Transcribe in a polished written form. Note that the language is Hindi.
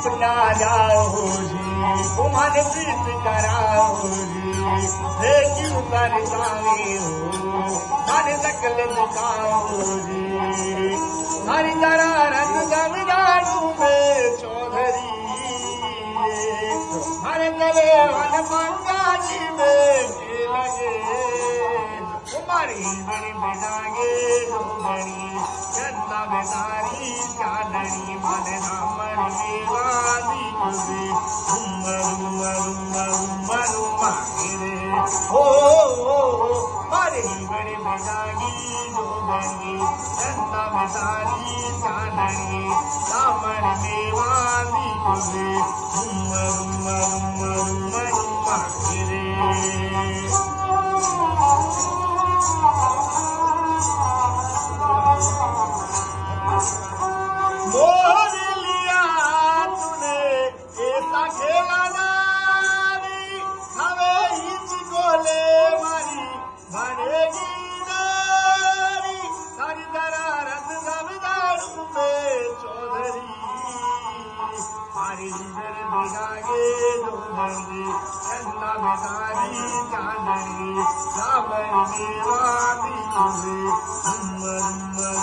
अपना जाओ जी कुमार प्रीत कराओ जी हे क्यों करतावे हो हर सकल दुकाओ जी हर जरारत जमीदारू में चौधरी हर गले वन पंगा जी में के लगे कुमारी बड़ी बिनागे बड़ी चंदा बेदारी चांदनी मन नामर मेवादी कुबे उम्मा रे ओ मारे बड़े बिनागी जो बनी चंदा बेदारी चांदनी नामर मेवादी कुबे उम्मा रे मोर लिया तूने ऐसा खेला नारी हमें हिच गोले मारी भरेगी नारी सारी दरारत जमीदारू में चौधरी हरी नजर बिगागे डोंगरी चंदा बेदारी चांदनी साबर मेवाती उम्र